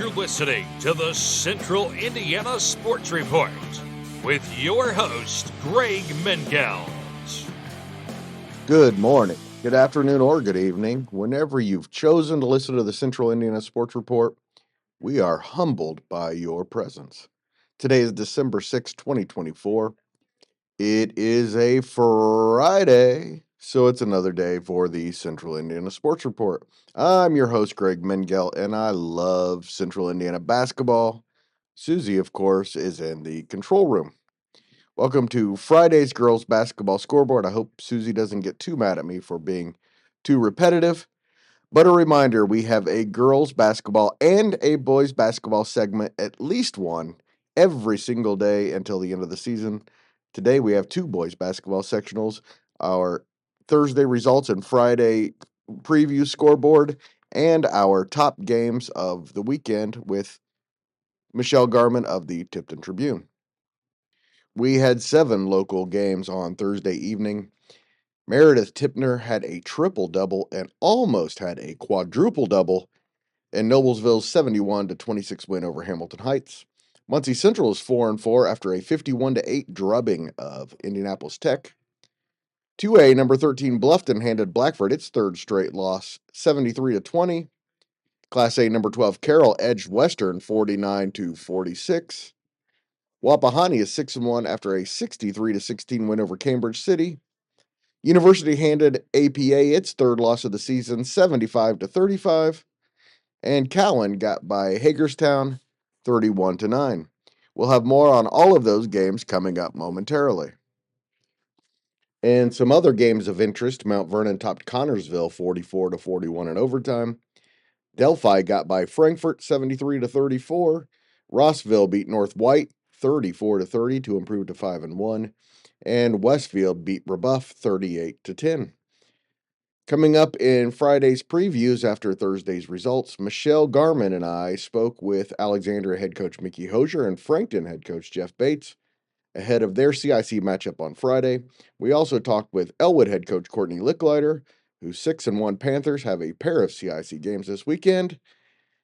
You're listening to the Central Indiana Sports Report with your host, Greg Mengels. Good morning, good afternoon, or good evening. Whenever you've chosen to listen to the Central Indiana Sports Report, we are humbled by your presence. Today is December 6, 2024. It is a Friday, so it's another day for the Central Indiana Sports Report. I'm your host, Greg Mengel, and I love Central Indiana basketball. Susie, of course, is in the control room. Welcome to Friday's Girls Basketball Scoreboard. I hope Susie doesn't get too mad at me for being too repetitive. But a reminder, we have a girls basketball and a boys basketball segment, at least one, every single day until the end of the season. Today we have two boys basketball sectionals, our Thursday results and Friday preview scoreboard, and our top games of the weekend with Michelle Garman of the Tipton Tribune. We had 7 local games on Thursday evening. Meredith Tipner had a triple-double and almost had a quadruple-double in Noblesville's 71-26 win over Hamilton Heights. Muncie Central is 4-4 after a 51-8 drubbing of Indianapolis Tech. 2A number 13 Bluffton handed Blackford its third straight loss, 73-20. Class A number 12 Carroll edged Western 49-46. Wapahani is 6-1 after a 63-16 win over Cambridge City. University handed APA its third loss of the season, 75-35. And Cowan got by Hagerstown, 31-9. We'll have more on all of those games coming up momentarily. And some other games of interest, Mount Vernon topped Connorsville 44-41 in overtime. Delphi got by Frankfort 73-34. Rossville beat North White 34-30 to improve to 5-1. And Westfield beat Rebuff 38-10. Coming up in Friday's previews after Thursday's results, Michelle Garman and I spoke with Alexandria head coach Mickey Hosier and Frankton head coach Jeff Bates ahead of their CIC matchup on Friday. We also talked with Elwood head coach Courtney Lickliter, whose 6-1 Panthers have a pair of CIC games this weekend.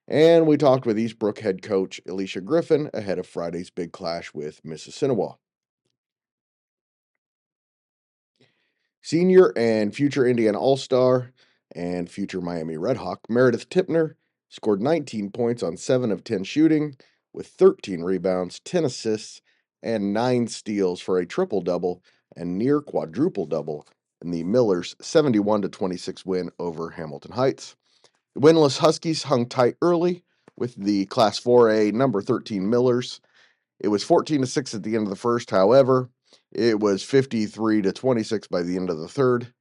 And we talked with Eastbrook head coach Alicia Griffin ahead of Friday's big clash with Mississinawa. Senior and future Indiana All-Star and future Miami Redhawk Meredith Tipner scored 19 points on 7 of 10 shooting with 13 rebounds, 10 assists, and 9 steals for a triple-double and near quadruple-double in the Millers' 71-26 win over Hamilton Heights. The winless Huskies hung tight early with the Class 4A number 13 Millers. It was 14-6 at the end of the first, however. It was 53-26 by the end of the third.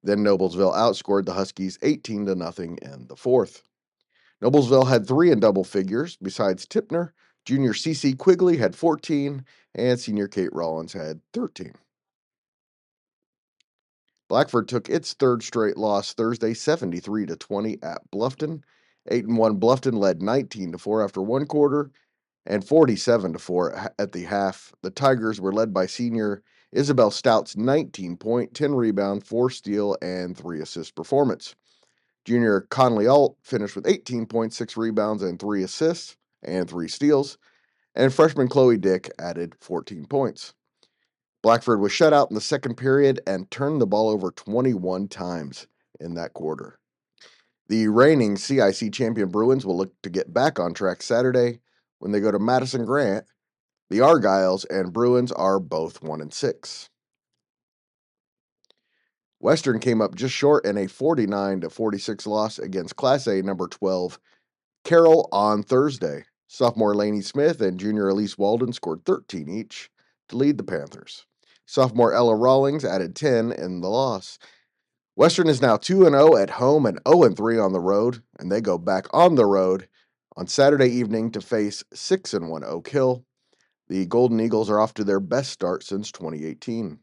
Then Noblesville outscored the Huskies 18-0 in the fourth. Noblesville had 3 in double figures. Besides Tipner, junior CeCe Quigley had 14, and senior Kate Rollins had 13. Blackford took its third straight loss Thursday, 73-20 at Bluffton. 8-1 Bluffton led 19-4 after one quarter and 47-4 at the half. The Tigers were led by senior Isabel Stout's 19-point, 10 rebound, 4 steal, and 3 assist performance. Junior Conley Alt finished with 18 points, 6 rebounds, and 3 assists, and 3 steals. And freshman Chloe Dick added 14 points. Blackford was shut out in the second period and turned the ball over 21 times in that quarter. The reigning CIC champion Bruins will look to get back on track Saturday when they go to Madison Grant. The Argyles and Bruins are both 1-6. Western came up just short in a 49-46 loss against Class A number 12 Carroll on Thursday. Sophomore Lainey Smith and junior Elise Walden scored 13 each to lead the Panthers. Sophomore Ella Rawlings added 10 in the loss. Western is now 2-0 at home and 0-3 on the road, and they go back on the road on Saturday evening to face 6-1 Oak Hill. The Golden Eagles are off to their best start since 2018.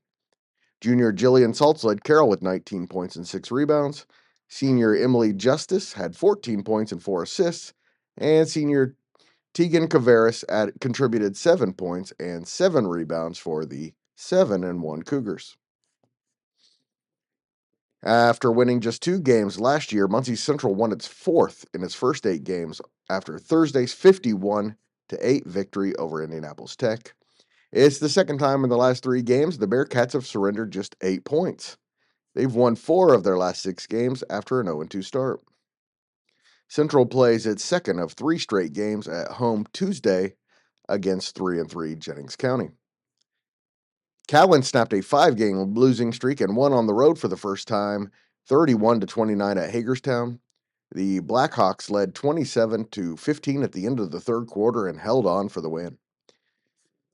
Junior Jillian Saltz led Carroll with 19 points and 6 rebounds. Senior Emily Justice had 14 points and 4 assists. And senior Tegan Cavaris contributed 7 points and 7 rebounds for the 7-1 Cougars. After winning just 2 games last year, Muncie Central won its 4th in its first 8 games after Thursday's 51-8 victory over Indianapolis Tech. It's the second time in the last 3 games the Bearcats have surrendered just 8 points. They've won 4 of their last 6 games after an 0-2 start. Central plays its second of 3 straight games at home Tuesday against 3-3 Jennings County. Cowan snapped a 5-game losing streak and won on the road for the first time, 31-29 at Hagerstown. The Blackhawks led 27-15 at the end of the third quarter and held on for the win.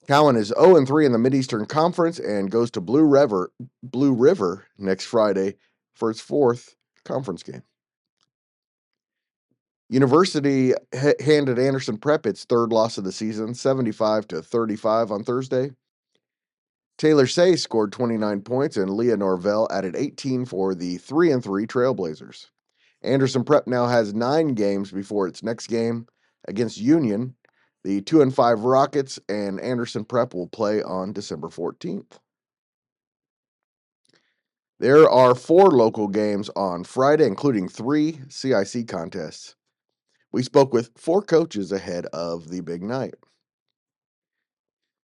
Cowan is 0-3 in the Mideastern Conference and goes to Blue River next Friday for its 4th conference game. University handed Anderson Prep its 3rd loss of the season, 75-35 on Thursday. Taylor Say scored 29 points and Leah Norvell added 18 for the 3-3 Trailblazers. Anderson Prep now has 9 games before its next game against Union. The 2-5 Rockets and Anderson Prep will play on December 14th. There are 4 local games on Friday, including 3 CIC contests. We spoke with 4 coaches ahead of the big night.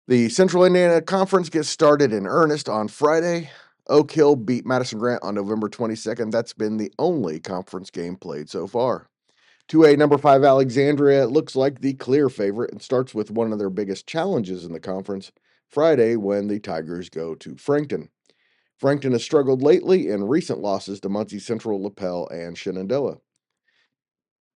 The Central Indiana Conference gets started in earnest on Friday. Oak Hill beat Madison Grant on November 22nd. That's been the only conference game played so far. 2A number 5 Alexandria looks like the clear favorite and starts with one of their biggest challenges in the conference Friday when the Tigers go to Frankton. Frankton has struggled lately in recent losses to Muncie Central, LaPel, and Shenandoah.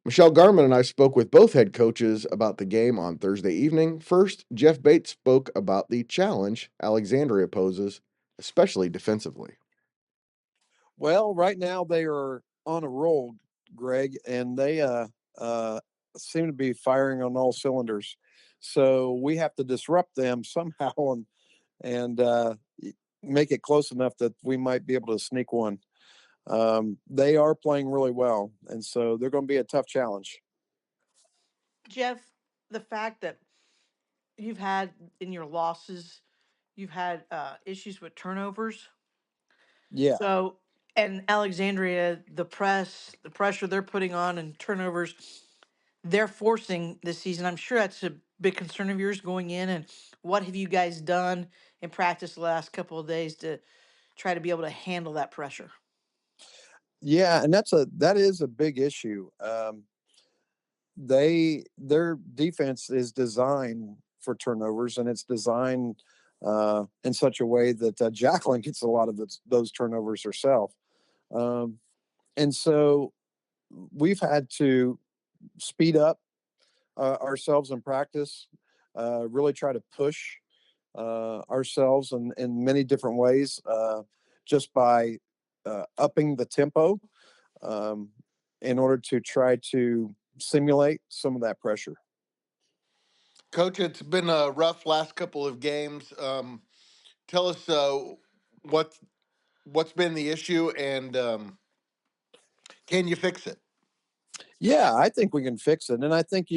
Michelle Garman and I spoke with both head coaches about the game on Thursday evening. First, Jeff Bates spoke about the challenge Alexandria poses, especially defensively. Well, right now they are on a roll, Greg, and they seem to be firing on all cylinders. So we have to disrupt them somehow and make it close enough that we might be able to sneak one. They are playing really well, and so they're going to be a tough challenge. Jeff, the fact that you've had in your losses, you've had issues with turnovers. Yeah. So, and Alexandria, the pressure they're putting on and turnovers they're forcing this season. I'm sure that's a big concern of yours going in. And what have you guys done in practice the last couple of days to try to be able to handle that pressure? Yeah, and that is a big issue. Their defense is designed for turnovers, and it's designed in such a way that Jacqueline gets a lot of those turnovers herself. And so we've had to speed up ourselves in practice, really try to push ourselves in many different ways, just by upping the tempo in order to try to simulate some of that pressure. Coach, it's been a rough last couple of games. Tell us what's been the issue and can you fix it? Yeah, I think we can fix it. And I think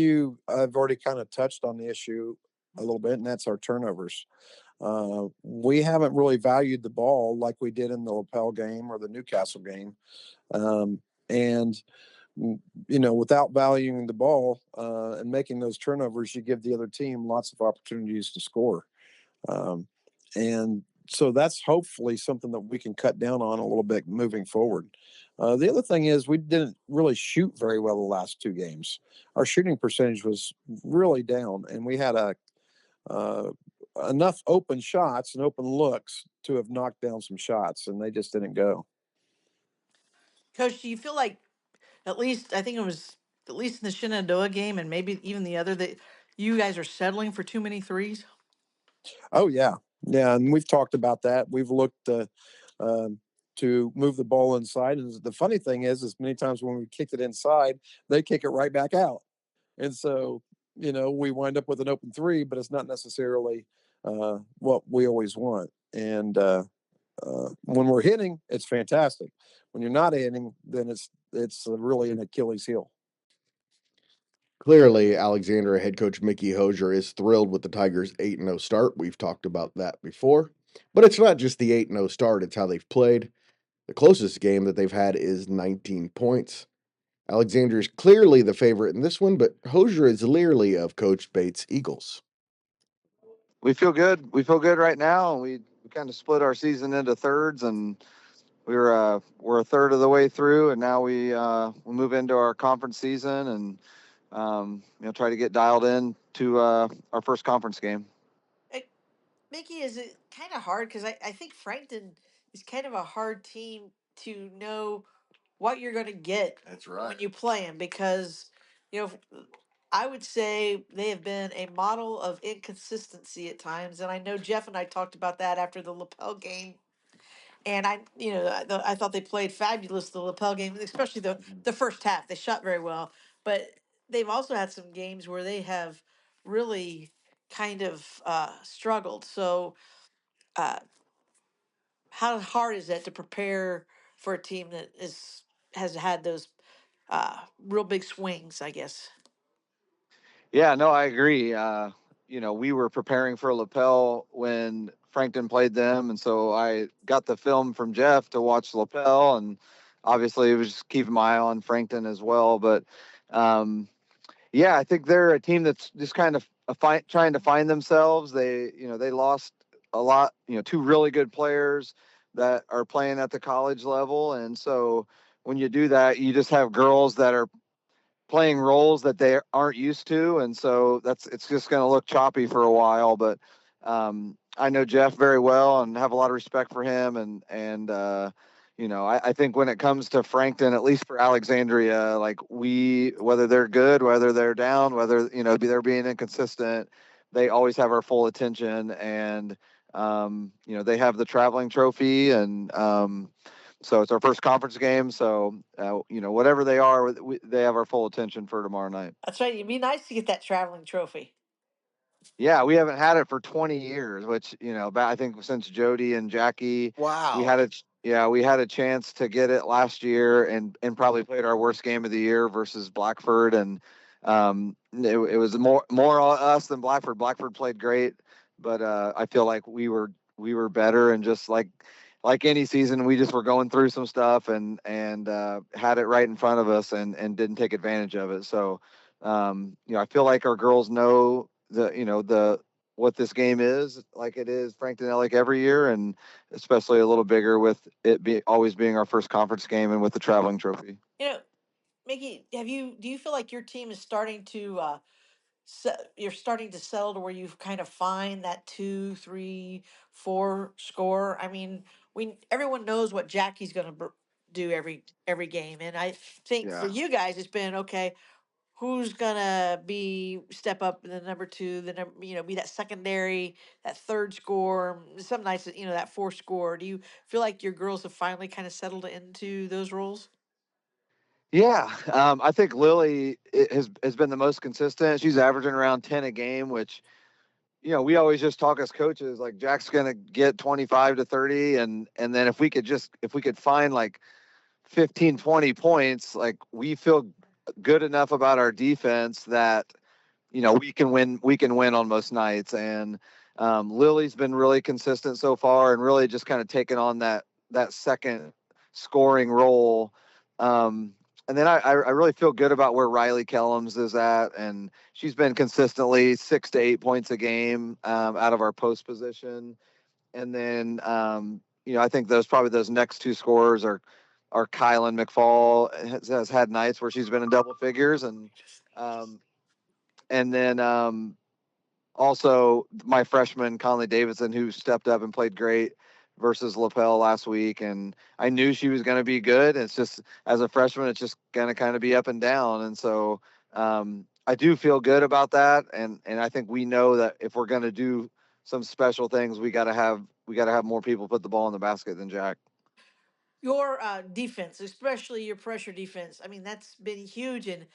I've already kind of touched on the issue a little bit, and that's our turnovers. We haven't really valued the ball like we did in the LaPel game or the Newcastle game. And without valuing the ball and making those turnovers, you give the other team lots of opportunities to score. And so that's hopefully something that we can cut down on a little bit moving forward. The other thing is we didn't really shoot very well the last 2 games. Our shooting percentage was really down, and we had enough open shots and open looks to have knocked down some shots, and they just didn't go. Coach, do you feel like at least I think it was at least in the Shenandoah game and maybe even the other that you guys are settling for too many threes? Oh yeah, yeah, and we've talked about that. We've looked to move the ball inside, and the funny thing is many times when we kicked it inside, they kick it right back out, and so we wind up with an open 3, but it's not necessarily what we always want. And when we're hitting, it's fantastic. When you're not hitting, then it's really an Achilles heel. Clearly, Alexandria head coach Mickey Hosier is thrilled with the Tigers' 8-0 start. We've talked about that before. But it's not just the 8-0 start, it's how they've played. The closest game that they've had is 19 points. Alexandria is clearly the favorite in this one, but Hosier is leery of Coach Bates' Eagles. We feel good. We feel good right now. We kind of split our season into thirds, and we're a third of the way through, and now we move into our conference season, and try to get dialed in to our first conference game. Hey, Mickey, is it kind of hard? Because I think Frankton is kind of a hard team to know what you're going to get That's when you play them because, you know, I would say they have been a model of inconsistency at times. And I know Jeff and I talked about that after the lapel game. And I thought they played fabulous the lapel game, especially the first half. They shot very well, but they've also had some games where they have really kind of struggled. So, uh, how hard is that to prepare for a team that has had those real big swings? I guess. Yeah, no, I agree. We were preparing for lapel when Frankton played them, and so I got the film from Jeff to watch lapel, and obviously it was just keeping my eye on Frankton as well. But um, yeah, I think they're a team that's just kind of trying to find themselves. They lost a lot, two really good players that are playing at the college level, and so when you do that, you just have girls that are playing roles that they aren't used to, and so it's just going to look choppy for a while. But I know Jeff very well and have a lot of respect for him, and I think when it comes to Frankton, at least for Alexandria, like whether they're good, whether they're down, whether they're being inconsistent, they always have our full attention, and they have the traveling trophy, and so it's our first conference game. So, whatever they are, they have our full attention for tomorrow night. That's right. It'd be nice to get that traveling trophy. Yeah, we haven't had it for 20 years, which, I think since Jody and Jackie, Wow. we had a chance to get it last year, and probably played our worst game of the year versus Blackford. And it was more on us than Blackford. Blackford played great, but I feel like we were better, and just like any season, we just were going through some stuff, and had it right in front of us, and didn't take advantage of it. So, I feel like our girls know the what this game is, like it is Frankton Ellick every year, and especially a little bigger with it always being our first conference game, and with the traveling trophy. You know, Mickey, do you feel like your team is starting to you're starting to settle to where you kind of find that 2, 3, 4 score? I mean, everyone knows what Jackie's going to do every game, and I think for Yeah. you guys, it's been okay. Who's gonna be step up the number two, the number be that secondary, that third score. Some nights that fourth score. Do you feel like your girls have finally kind of settled into those roles? Yeah, I think Lily has been the most consistent. She's averaging around 10 a game, which we always just talk as coaches, like Jack's gonna get 25 to 30, and then if we could find like 15, 20 points, like we feel good enough about our defense that we can win on most nights. And Lily's been really consistent so far, and really just kind of taken on that second scoring role. And then I really feel good about where Riley Kellums is at, and she's been consistently 6 to 8 points a game out of our post position. And then I think those next two scorers are Kylan McFall has had nights where she's been in double figures, um, and then also my freshman Conley Davidson, who stepped up and played great versus Lapel last week. And I knew she was going to be good. It's just, as a freshman, it's just going to kind of be up and down. And so I do feel good about that. And I think we know that if we're going to do some special things, we got to have more people put the ball in the basket than Jack. Your defense, especially your pressure defense, I mean, that's been huge, and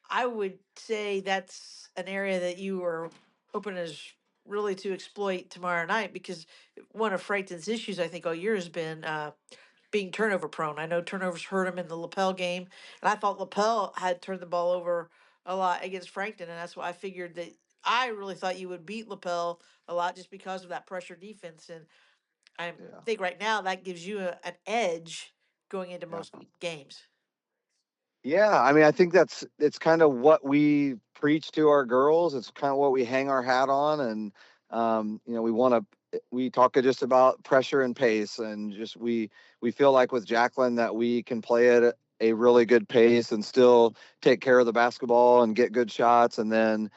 I would say that's an area that you were hoping is really to exploit tomorrow night because one of Frankton's issues, I think, all year has been being turnover prone. I know turnovers hurt him in the lapel game, and I thought lapel had turned the ball over a lot against Frankton, and that's why I figured that I really thought you would beat lapel a lot just because of that pressure defense. And I Yeah. think right now that gives you an edge going into Yeah. most games. Yeah, I mean, I think it's kind of what we preach to our girls. It's kind of what we hang our hat on, and we want to. We talk just about pressure and pace, and just we feel like with Jacqueline that we can play at a really good pace and still take care of the basketball and get good shots. And then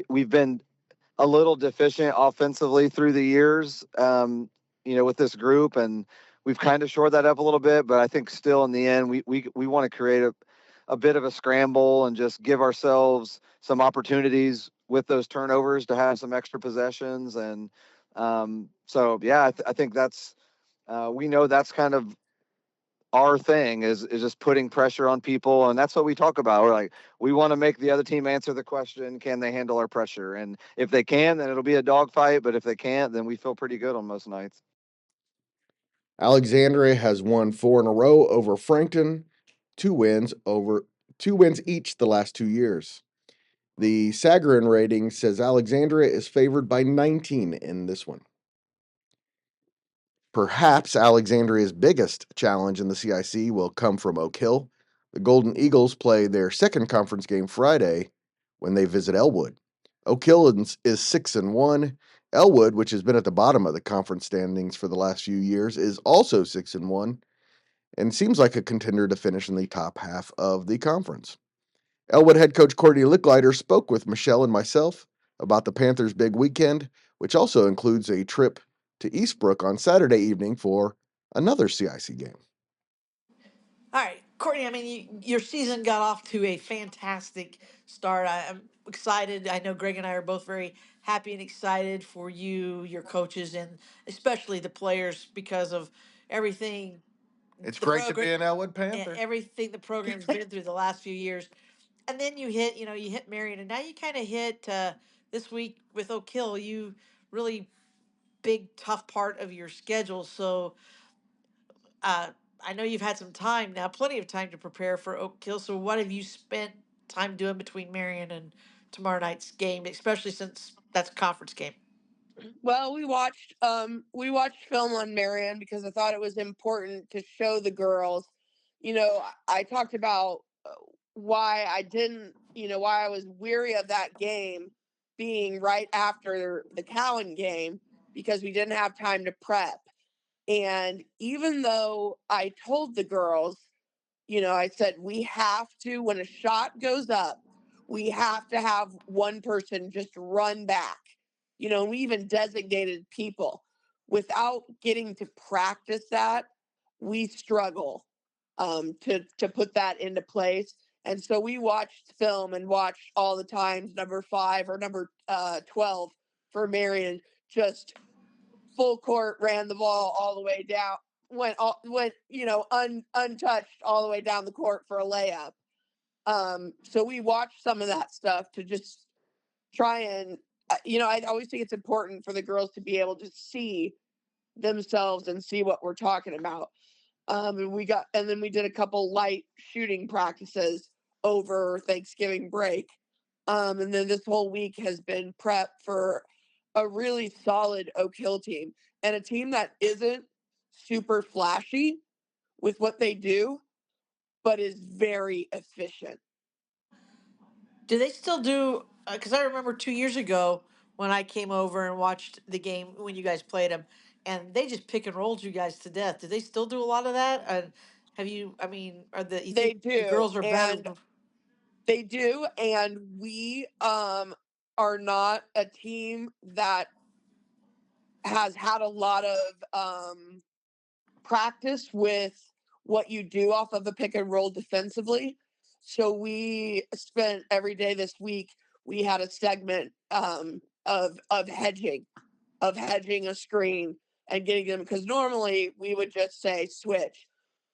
we've been a little deficient offensively through the years, with this group, and we've kind of shored that up a little bit. But I think still in the end, we want to create a bit of a scramble and just give ourselves some opportunities with those turnovers to have some extra possessions. And so, yeah, I think that's we know that's kind of our thing is just putting pressure on people, and that's what we talk about. We're like, we want to make the other team answer the question, can they handle our pressure? And if they can, then it'll be a dogfight, but if they can't, then we feel pretty good on most nights. Alexandria has won 4 in a row over Frankton, 2 wins each the last 2 years. The Sagarin rating says Alexandria is favored by 19 in this one. Perhaps Alexandria's biggest challenge in the CIC will come from Oak Hill. The Golden Eagles play their second conference game Friday when they visit Elwood. Oak Hill is 6-1. Elwood, which has been at the bottom of the conference standings for the last few years, is also 6-1 and seems like a contender to finish in the top half of the conference. Elwood head coach Courtney Lickliter spoke with Michelle and myself about the Panthers' big weekend, which also includes a trip to Eastbrook on Saturday evening for another CIC game. All right, Courtney, I mean, your season got off to a fantastic start. I'm excited. I know Greg and I are both very happy and excited for you, your coaches, and especially the players because of everything It's the great to program, be an Elwood Panther. everything the program's been through the last few years. And then you hit Marion, and now you kind of hit this week with Oak Hill. You really big tough part of your schedule. So uh, I know you've had some time now, plenty of time to prepare for Oak Hill. So what have you spent time doing between Marion and tomorrow night's game, especially since that's a conference game? Well, we watched film on Marion because I thought it was important to show the girls. I talked about why I didn't, why I was weary of that game being right after the Cowan game because we didn't have time to prep. And even though I told the girls, I said, we have to, when a shot goes up, we have to have one person just run back. And we even designated people. Without getting to practice that, we struggle to put that into place. And so we watched film and watched all the times number 5 or number 12 for Marion just full court, ran the ball all the way down, untouched all the way down the court for a layup. So we watched some of that stuff to just try and, I always think it's important for the girls to be able to see themselves and see what we're talking about. And then we did a couple light shooting practices over Thanksgiving break. And then this whole week has been prep for a really solid Oak Hill team and a team that isn't super flashy with what they do, but is very efficient. Do they still do? Because I remember 2 years ago when I came over and watched the game when you guys played them, and they just pick and rolled you guys to death. Do they still do a lot of that? And have you? I mean, you They think the do, girls are better? and they do, and we are not a team that has had a lot of practice with what you do off of a pick and roll defensively. So we spent every day this week. We had a segment of hedging, a screen and getting them, because normally we would just say switch,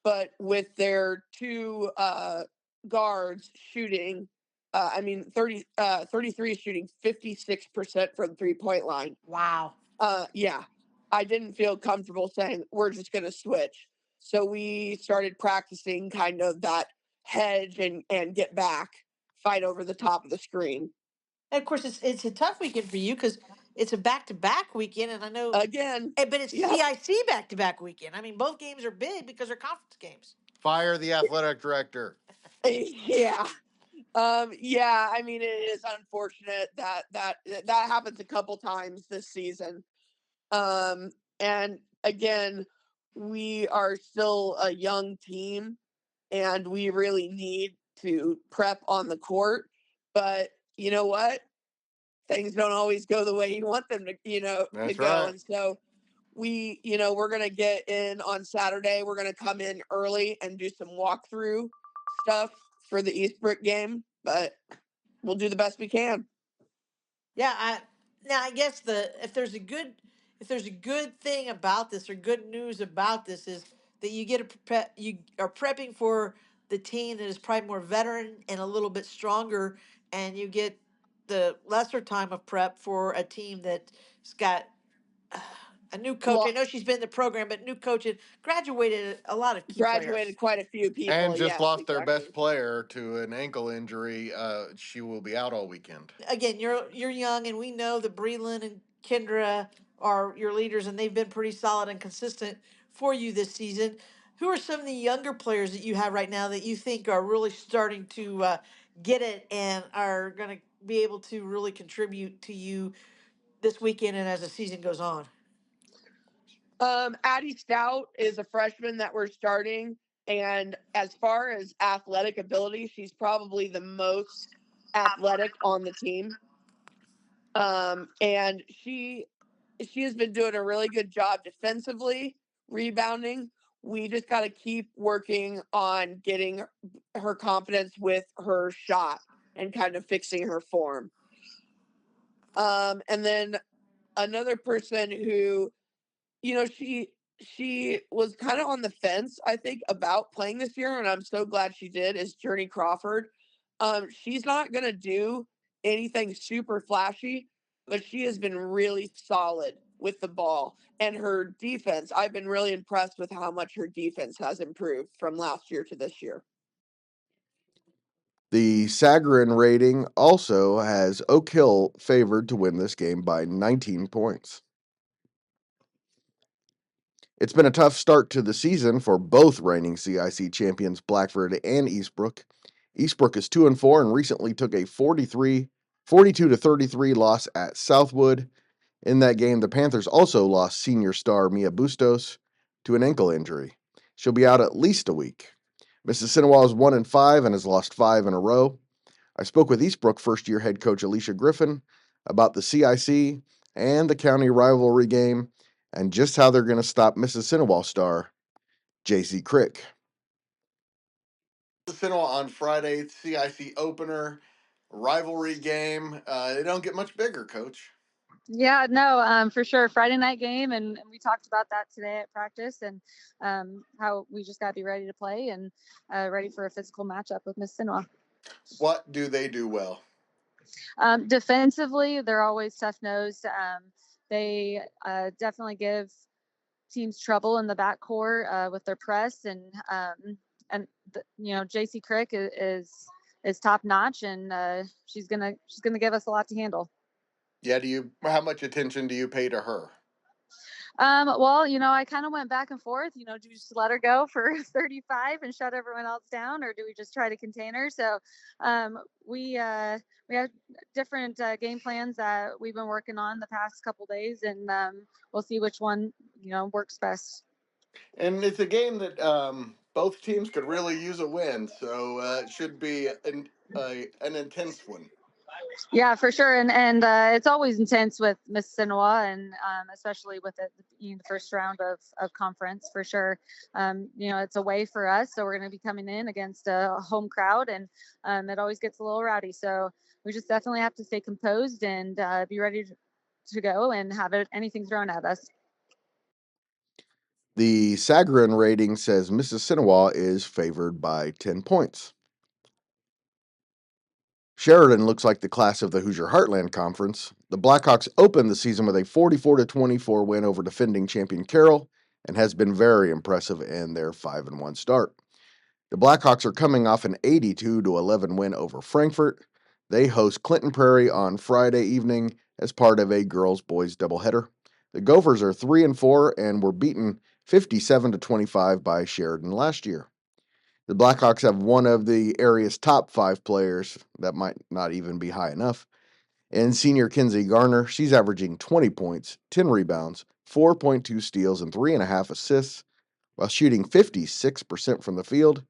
but with their two guards shooting, 33 shooting 56% from 3-point line. Wow. Yeah, I didn't feel comfortable saying we're just going to switch. So we started practicing kind of that hedge and get back, fight over the top of the screen. And of course, it's a tough weekend for you because it's a back to back weekend, and I know, Again, but it's yep. CIC back to back weekend. I mean, both games are big because they're conference games. Fire the athletic director. Yeah. Yeah, I mean, it is unfortunate that happens a couple times this season. And again, we are still a young team and we really need to prep on the court. But you know what? Things don't always go the way you want them to, That's go. right. And so we're going to get in on Saturday. We're going to come in early and do some walkthrough stuff for the Eastbrook game, but we'll do the best we can. Yeah, I guess if there's a good thing about this or good news about this is that you are prepping for the team that is probably more veteran and a little bit stronger, and you get the lesser time of prep for a team that's got a new coach. I Well, know she's been in the program, but new coach and graduated a lot of key graduated players. quite a few people. And just Yes, lost their exactly. best player to an ankle injury. She will be out all weekend. Again, you're young, and we know that Breland and Kendra are your leaders, and they've been pretty solid and consistent for you this season. Who are some of the younger players that you have right now that you think are really starting to get it and are going to be able to really contribute to you this weekend and as the season goes on? Addie Stout is a freshman that we're starting, and as far as athletic ability, she's probably the most athletic on the team. And she has been doing a really good job defensively, rebounding. We just got to keep working on getting her confidence with her shot and kind of fixing her form. And then another person who, she was kind of on the fence, I think, about playing this year, and I'm so glad she did, is Journey Crawford. She's not going to do anything super flashy, but she has been really solid with the ball. And her defense, I've been really impressed with how much her defense has improved from last year to this year. The Sagarin rating also has Oak Hill favored to win this game by 19 points. It's been a tough start to the season for both reigning CIC champions Blackford and Eastbrook. Eastbrook is 2-4 and recently took a 42-33 loss at Southwood. In that game, the Panthers also lost senior star Mia Bustos to an ankle injury. She'll be out at least a week. Mississinawa is 1-5 and has lost 5 in a row. I spoke with Eastbrook first-year head coach Alicia Griffin about the CIC and the county rivalry game and just how they're going to stop Mississinawa star J.C. Crick. Mississinawa on Friday, CIC opener, rivalry game. They don't get much bigger, Coach. Yeah, no, for sure. Friday night game, and we talked about that today at practice, and how we just got to be ready to play and ready for a physical matchup with Mississinawa. What do they do well? Defensively, they're always tough-nosed. They definitely give teams trouble in the backcourt with their press, and JC Crick is top notch, and she's gonna give us a lot to handle. Yeah, how much attention do you pay to her? Well, I kind of went back and forth, do we just let her go for 35 and shut everyone else down, or do we just try to contain her? So we have different game plans that we've been working on the past couple days, and we'll see which one, works best. And it's a game that both teams could really use a win, so it should be an intense one. Yeah, for sure. And it's always intense with Mississinawa, and especially with it being the first round of conference, for sure. It's a way for us. So we're going to be coming in against a home crowd, and it always gets a little rowdy. So we just definitely have to stay composed and be ready to go and have anything thrown at us. The Sagarin rating says Mississinawa is favored by 10 points. Sheridan looks like the class of the Hoosier Heartland Conference. The Blackhawks opened the season with a 44-24 win over defending champion Carroll and has been very impressive in their 5-1 start. The Blackhawks are coming off an 82-11 win over Frankfort. They host Clinton Prairie on Friday evening as part of a girls-boys doubleheader. The Gophers are 3-4 and were beaten 57-25 by Sheridan last year. The Blackhawks have one of the area's top 5 players, that might not even be high enough, and senior Kinsey Garner. She's averaging 20 points, 10 rebounds, 4.2 steals, and 3.5 assists, while shooting 56% from the field,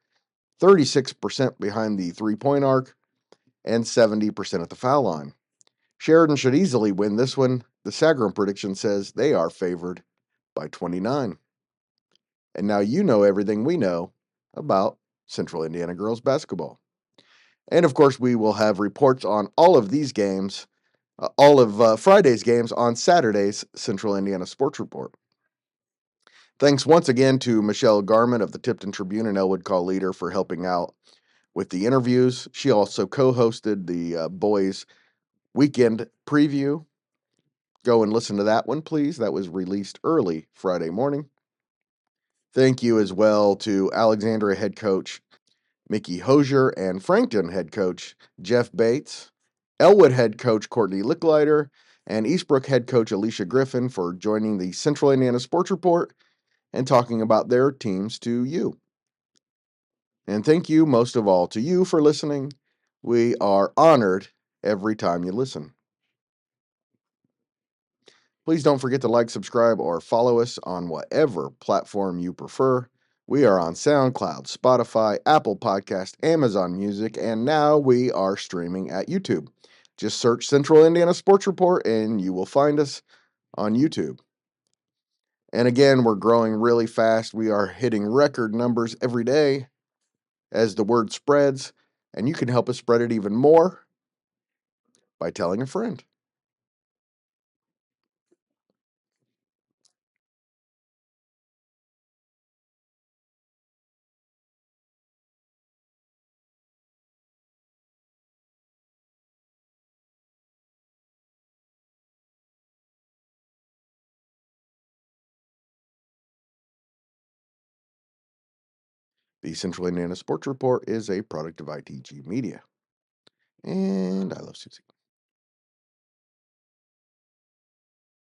36% behind the three-point arc, and 70% at the foul line. Sheridan should easily win this one. The Sagarin prediction says they are favored by 29. And now you know everything we know about Central Indiana girls basketball. And of course, we will have reports on all of these games, all of Friday's games on Saturday's Central Indiana Sports Report. Thanks once again to Michelle Garment of the Tipton Tribune and Elwood Call Leader for helping out with the interviews. She also co-hosted the boys' weekend preview. Go and listen to that one, please. That was released early Friday morning. Thank you as well to Alexandria head coach Mickey Hosier and Frankton head coach Jeff Bates, Elwood head coach Courtney Lickliter, and Eastbrook head coach Alicia Griffin for joining the Central Indiana Sports Report and talking about their teams to you. And thank you most of all to you for listening. We are honored every time you listen. Please don't forget to like, subscribe, or follow us on whatever platform you prefer. We are on SoundCloud, Spotify, Apple Podcast, Amazon Music, and now we are streaming at YouTube. Just search Central Indiana Sports Report and you will find us on YouTube. And again, we're growing really fast. We are hitting record numbers every day as the word spreads, and you can help us spread it even more by telling a friend. The Central Indiana Sports Report is a product of ITG Media. And I love Susie.